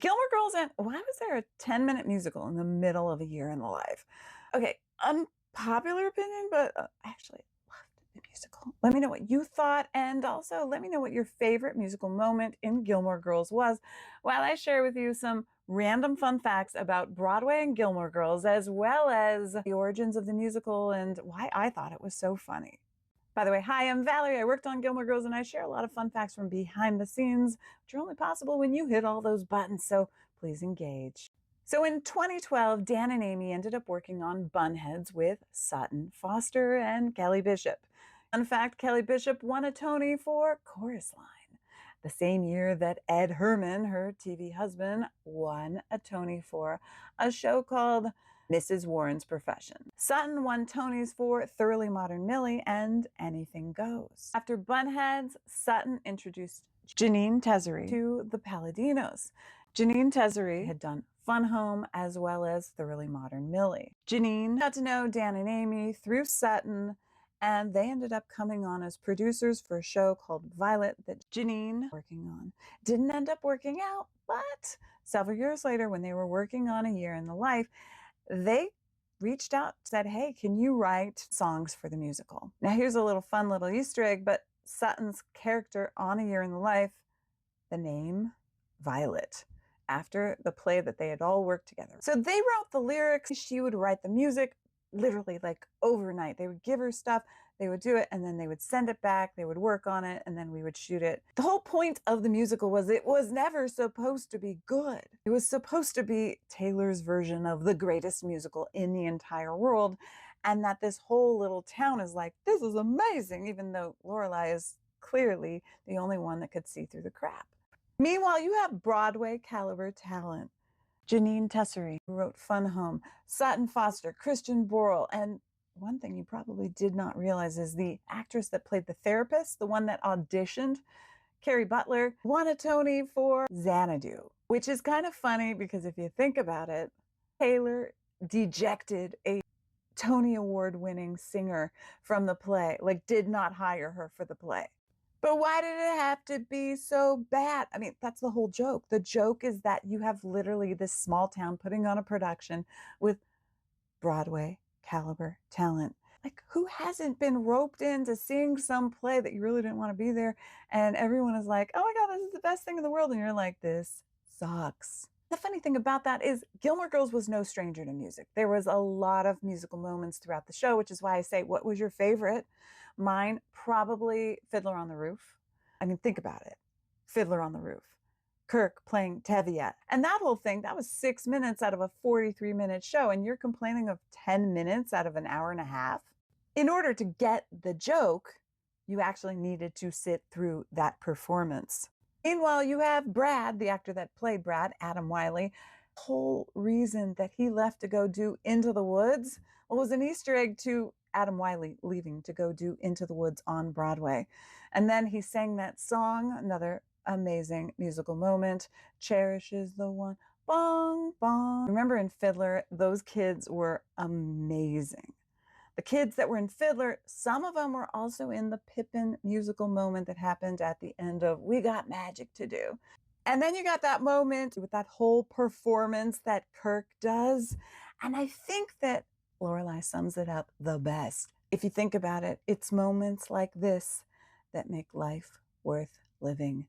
Gilmore Girls, and why was there a 10-minute musical in the middle of a year in the life? Okay, unpopular opinion, but I actually loved the musical. Let me know what you thought, and also let me know what your favorite musical moment in Gilmore Girls was while I share with you some random fun facts about Broadway and Gilmore Girls, as well as the origins of the musical and why I thought it was so funny. By the way, hi, I'm Valerie. I worked on Gilmore Girls and I share a lot of fun facts from behind the scenes, which are only possible when you hit all those buttons, so please engage. So in 2012, Dan and Amy ended up working on Bunheads with Sutton Foster and Kelly Bishop. Fun fact, Kelly Bishop won a Tony for Chorus Line, the same year that Ed Herman, her TV husband, won a Tony for a show called Mrs. Warren's Profession. Sutton won Tonys for Thoroughly Modern Millie and Anything Goes. After Bunheads, Sutton introduced Janine Tesery to the Palladinos. Janine Tesery had done Fun Home as well as Thoroughly Modern Millie. Janine got to know Dan and Amy through Sutton, and they ended up coming on as producers for a show called Violet that Janine was working on. Didn't end up working out, but several years later, when they were working on A Year in the Life, they reached out, said, hey, can you write songs for the musical? Now here's a little fun little Easter egg, but Sutton's character on A Year in the Life, the name Violet, after the play that they had all worked together. So they wrote the lyrics, she would write the music, literally like overnight. They would give her stuff, they would do it, and then they would send it back, they would work on it, and then we would shoot it. The whole point of the musical was it was never supposed to be good. It was supposed to be Taylor's version of the greatest musical in the entire world, and that this whole little town is like, this is amazing, even though Lorelai is clearly the only one that could see through the crap. Meanwhile, you have Broadway caliber talent. Janine Tesery, who wrote Fun Home, Sutton Foster, Christian Borle, and one thing you probably did not realize is the actress that played the therapist, the one that auditioned, Carrie Butler, won a Tony for Xanadu, which is kind of funny because if you think about it, Taylor dejected a Tony Award-winning singer from the play, like did not hire her for the play. But why did it have to be so bad? I mean, that's the whole joke. The joke is that you have literally this small town putting on a production with Broadway caliber talent. Like, who hasn't been roped into seeing some play that you really didn't want to be there? And everyone is like, oh my God, this is the best thing in the world. And you're like, this sucks. The funny thing about that is Gilmore Girls was no stranger to music. There was a lot of musical moments throughout the show, which is why I say, what was your favorite? Mine, probably Fiddler on the Roof. I mean, think about it. Fiddler on the Roof. Kirk playing Tevye. And that whole thing, that was 6 minutes out of a 43-minute show, and you're complaining of 10 minutes out of an hour and a half? In order to get the joke, you actually needed to sit through that performance. Meanwhile, you have Brad, the actor that played Brad, Adam Wiley. The whole reason that he left to go do Into the Woods was an Easter egg to Adam Wiley leaving to go do Into the Woods on Broadway. And then he sang that song, another amazing musical moment, Cherish is the one, bong, bong. Remember in Fiddler, those kids were amazing. The kids that were in Fiddler, some of them were also in the Pippin musical moment that happened at the end of We Got Magic to Do. And then you got that moment with that whole performance that Kirk does. And I think that Lorelai sums it up the best. If you think about it, it's moments like this that make life worth living.